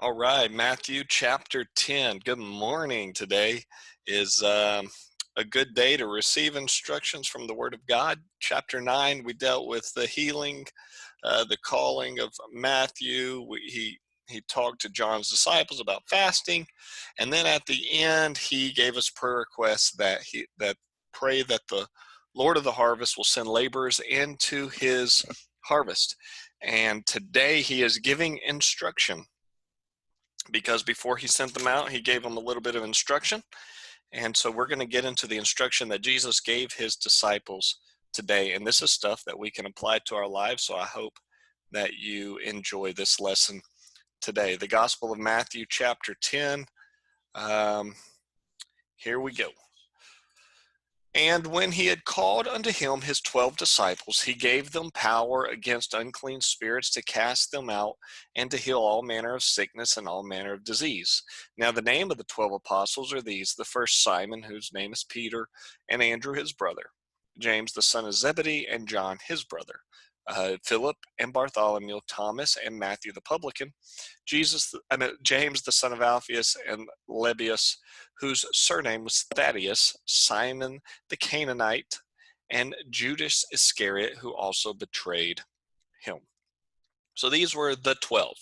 All right, Matthew chapter 10. Good morning. Today is a good day to receive instructions from the Word of God. Chapter 9, we dealt with the healing, the calling of Matthew. He talked to John's disciples about fasting, and then at the end, he gave us prayer requests that pray that the Lord of the harvest will send laborers into his harvest. And today, he is giving instruction because before he sent them out, he gave them a little bit of instruction. And so we're going to get into the instruction that Jesus gave his disciples today. And this is stuff that we can apply to our lives. So I hope that you enjoy this lesson today. The Gospel of Matthew, chapter 10. Here we go. And when he had called unto him his 12 disciples, he gave them power against unclean spirits to cast them out and to heal all manner of sickness and all manner of disease. Now the name of the 12 apostles are these: the first Simon, whose name is Peter, and Andrew his brother, James the son of Zebedee, and John his brother, Philip and Bartholomew, Thomas and Matthew the publican, James the son of Alphaeus, and Lebbaeus, whose surname was Thaddeus, Simon the Canaanite, and Judas Iscariot, who also betrayed him. So these were the 12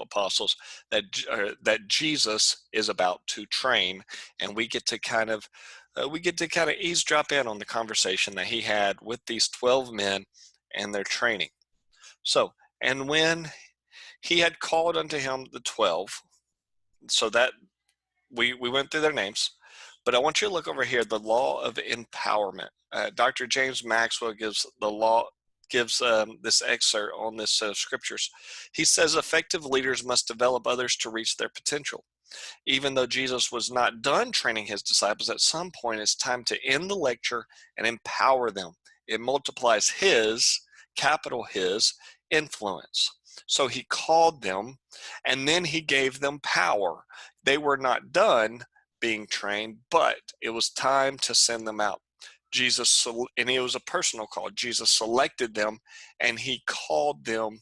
apostles that Jesus is about to train, and we get to kind of eavesdrop in on the conversation that he had with these 12 men and their training. So, and when he had called unto him the 12, so that we went through their names, but I want you to look over here, the law of empowerment. Dr. James Maxwell gives this excerpt on this set of scriptures. He says effective leaders must develop others to reach their potential. Even though Jesus was not done training his disciples, at some point it's time to end the lecture and empower them. It multiplies his, capital his, influence. So he called them, and then he gave them power. They were not done being trained, but it was time to send them out. And it was a personal call. Jesus selected them, and he called them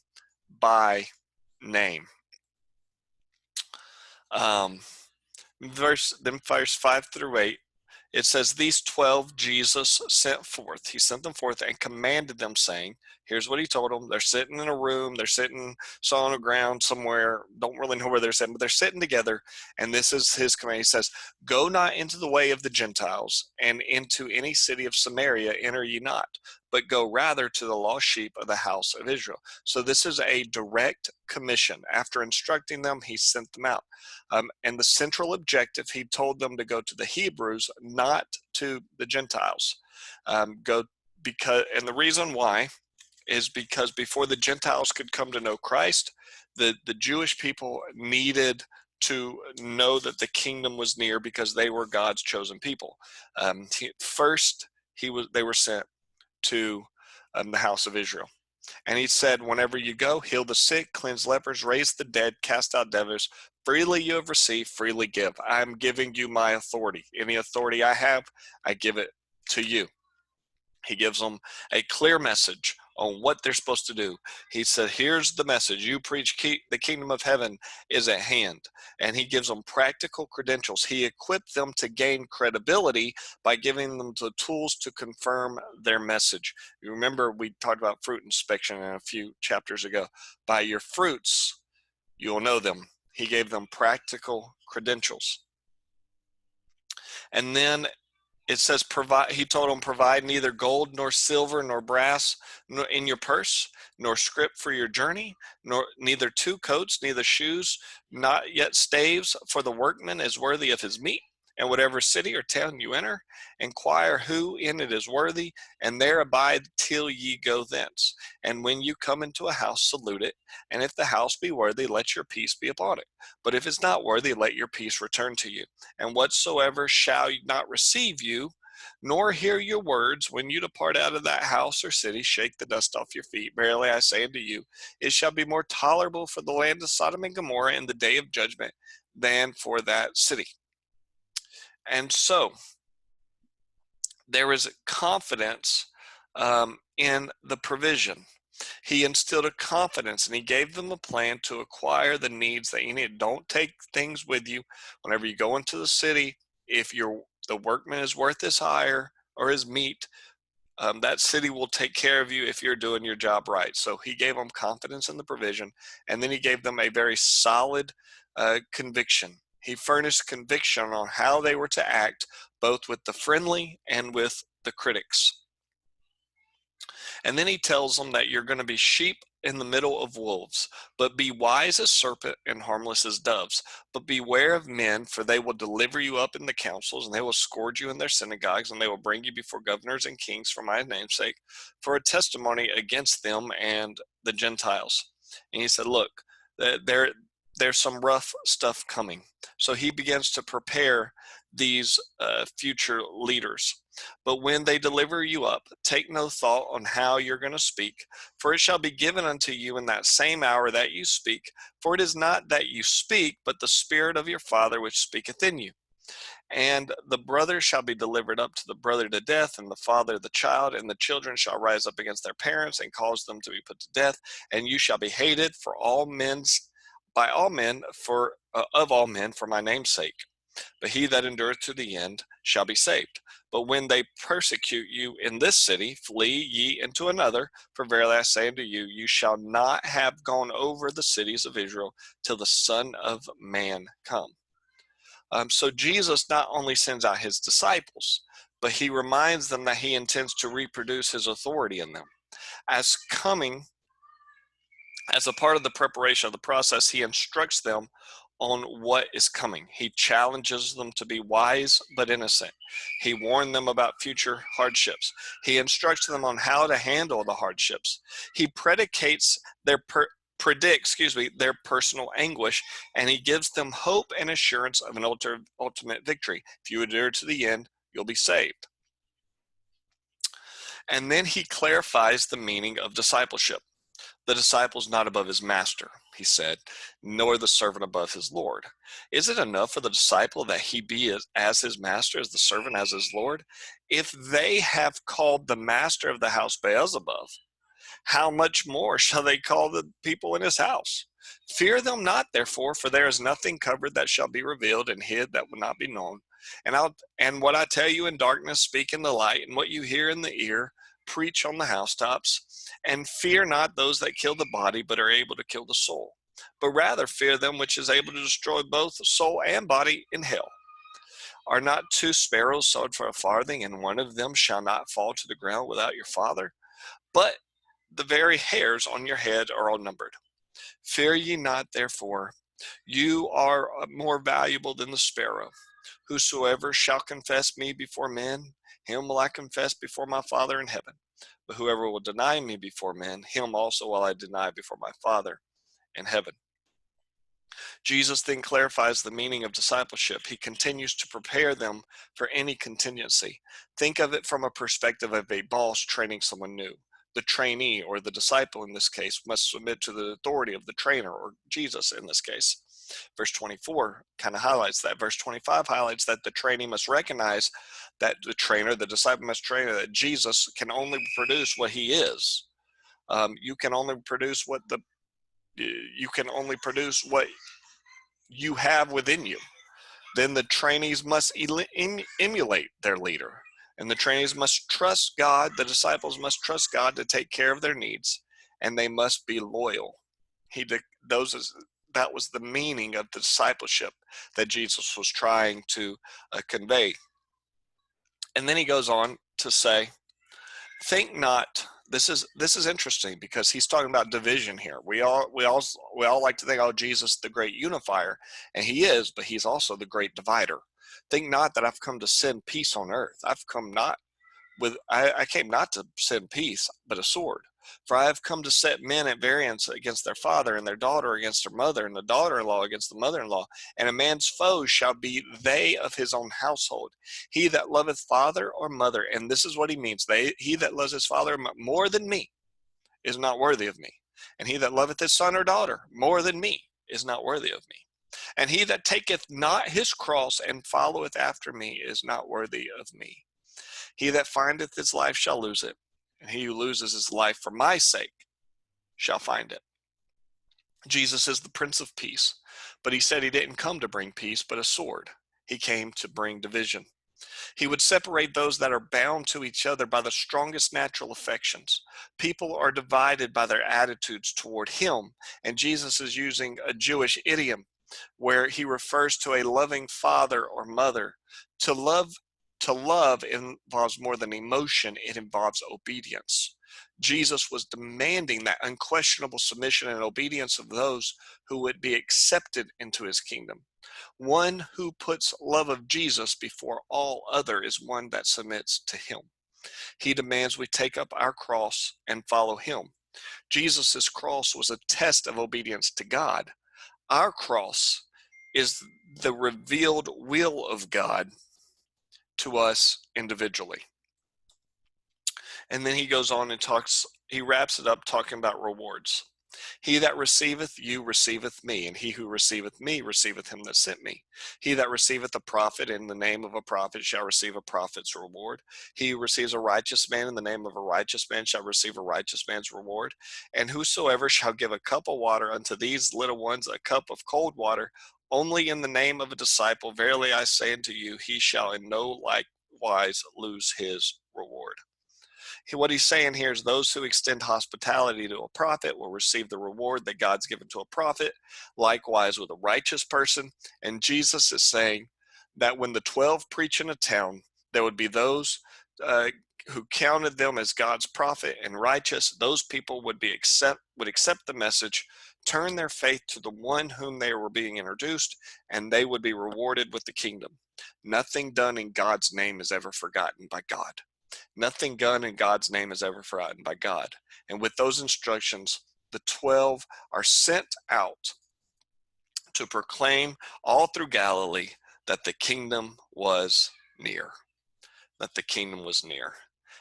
by name. Verse 5 through 8, it says, these 12 Jesus sent forth. He sent them forth and commanded them, saying, here's what he told them. They're sitting in a room. They're sitting on the ground somewhere. Don't really know where they're sitting, but they're sitting together. And this is his command. He says, go not into the way of the Gentiles, and into any city of Samaria enter ye not, but go rather to the lost sheep of the house of Israel. So this is a direct commission. After instructing them, he sent them out. And the central objective, he told them to go to the Hebrews, not to the Gentiles. And the reason why is because before the Gentiles could come to know Christ, the Jewish people needed to know that the kingdom was near because they were God's chosen people. They were sent to the house of Israel. And he said, whenever you go, heal the sick, cleanse lepers, raise the dead, cast out devils. Freely you have received, freely give. I'm giving you my authority. Any authority I have, I give it to you. He gives them a clear message on what they're supposed to do. He said, here's the message. You preach the kingdom of heaven is at hand. And he gives them practical credentials. He equipped them to gain credibility by giving them the tools to confirm their message. You remember we talked about fruit inspection in a few chapters ago. By your fruits, you'll know them. He gave them practical credentials. And then it says, he told them, provide neither gold nor silver nor brass in your purse, nor scrip for your journey, neither two coats, neither shoes, not yet staves, for the workman is worthy of his meat. And whatever city or town you enter, inquire who in it is worthy, and there abide till ye go thence. And when you come into a house, salute it. And if the house be worthy, let your peace be upon it. But if it's not worthy, let your peace return to you. And whatsoever shall not receive you, nor hear your words, when you depart out of that house or city, shake the dust off your feet. Verily I say unto you, it shall be more tolerable for the land of Sodom and Gomorrah in the day of judgment than for that city. And so there is confidence in the provision. He instilled a confidence and he gave them a plan to acquire the needs that you need. Don't take things with you whenever you go into the city. If the workman is worth his hire or his meat, that city will take care of you if you're doing your job right. So he gave them confidence in the provision, and then he gave them a very solid conviction. He furnished conviction on how they were to act, both with the friendly and with the critics. And then he tells them that you're going to be sheep in the middle of wolves, but be wise as serpent and harmless as doves. But beware of men, for they will deliver you up in the councils, and they will scourge you in their synagogues, and they will bring you before governors and kings for my name's sake, for a testimony against them and the Gentiles. And he said, look, there's some rough stuff coming. So he begins to prepare these future leaders. But when they deliver you up, take no thought on how you're going to speak, for it shall be given unto you in that same hour that you speak. For it is not that you speak, but the Spirit of your Father which speaketh in you. And the brother shall be delivered up to the brother to death, and the father the child, and the children shall rise up against their parents and cause them to be put to death. And you shall be hated for all men's by all men for of all men for my name's sake. But he that endureth to the end shall be saved. But when they persecute you in this city, flee ye into another. For verily I say unto you, you shall not have gone over the cities of Israel till the Son of Man come. So Jesus not only sends out his disciples, but he reminds them that he intends to reproduce his authority in them. As a part of the preparation of the process, he instructs them on what is coming. He challenges them to be wise but innocent. He warned them about future hardships. He instructs them on how to handle the hardships. He predicts their personal anguish, and he gives them hope and assurance of an ultimate victory. If you endure to the end, you'll be saved. And then he clarifies the meaning of discipleship. The disciple is not above his master, he said, nor the servant above his Lord. Is it enough for the disciple that he be as his master, as the servant as his Lord? If they have called the master of the house Beelzebub, how much more shall they call the people in his house? Fear them not, therefore, for there is nothing covered that shall be revealed, and hid that will not be known. And what I tell you in darkness, speak in the light, and what you hear in the ear, preach on the housetops. And fear not those that kill the body, but are able to kill the soul. But rather fear them which is able to destroy both soul and body in hell. Are not two sparrows sold for a farthing, and one of them shall not fall to the ground without your Father? But the very hairs on your head are all numbered. Fear ye not, therefore, you are more valuable than the sparrow. Whosoever shall confess me before men, him will I confess before my Father in heaven. But whoever will deny me before men, him also will I deny before my Father in heaven. Jesus then clarifies the meaning of discipleship. He continues to prepare them for any contingency. Think of it from a perspective of a boss training someone new. The trainee, or the disciple in this case, must submit to the authority of the trainer, or Jesus in this case. Verse 24 kind of highlights that. Verse 25 highlights that the trainee must recognize that the disciple must train that Jesus can only produce what he is. You can only produce what you have within you. Then the trainees must emulate their leader. And the trainees must trust God, the disciples must trust God to take care of their needs, and they must be loyal. That was the meaning of the discipleship that Jesus was trying to convey. And then he goes on to say, think not. This is interesting because he's talking about division here. We all like to think, oh, Jesus, the great unifier, and he is, but he's also the great divider. Think not that I've come to send peace on earth. I came not to send peace, but a sword. For I have come to set men at variance against their father, and their daughter against their mother, and the daughter-in-law against the mother-in-law. And a man's foes shall be they of his own household. He that loveth father or mother, and this is what he means, he that loves his father more than me is not worthy of me. And he that loveth his son or daughter more than me is not worthy of me. And he that taketh not his cross and followeth after me is not worthy of me. He that findeth his life shall lose it, and he who loses his life for my sake shall find it. Jesus is the Prince of Peace, but he said he didn't come to bring peace, but a sword. He came to bring division. He would separate those that are bound to each other by the strongest natural affections. People are divided by their attitudes toward him, and Jesus is using a Jewish idiom where he refers to a loving father or mother. To love, to love involves more than emotion, it involves obedience. Jesus was demanding that unquestionable submission and obedience of those who would be accepted into his kingdom. One who puts love of Jesus before all other is one that submits to him. He demands we take up our cross and follow him. Jesus' cross was a test of obedience to God. Our cross is the revealed will of God to us individually. And then he goes on and he wraps it up talking about rewards. He that receiveth you receiveth me, and he who receiveth me receiveth him that sent me. He that receiveth a prophet in the name of a prophet shall receive a prophet's reward. He who receives a righteous man in the name of a righteous man shall receive a righteous man's reward. And whosoever shall give a cup of water unto these little ones, a cup of cold water, only in the name of a disciple, verily I say unto you, he shall in no likewise lose his reward. What he's saying here is those who extend hospitality to a prophet will receive the reward that God's given to a prophet, likewise with a righteous person. And Jesus is saying that when the 12 preach in a town, there would be those who counted them as God's prophet and righteous. Those people would accept the message, turn their faith to the one whom they were being introduced, and they would be rewarded with the kingdom. Nothing done in God's name is ever forgotten by God. Nothing done in God's name is ever forgotten by God. And with those instructions, the 12 are sent out to proclaim all through Galilee that the kingdom was near. That the kingdom was near.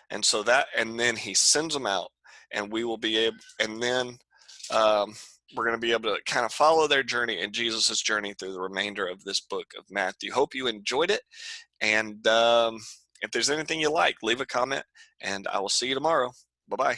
And so and then he sends them out, and we will be able, and then we're going to be able to kind of follow their journey and Jesus' journey through the remainder of this book of Matthew. Hope you enjoyed it. And if there's anything you like, leave a comment, and I will see you tomorrow. Bye-bye.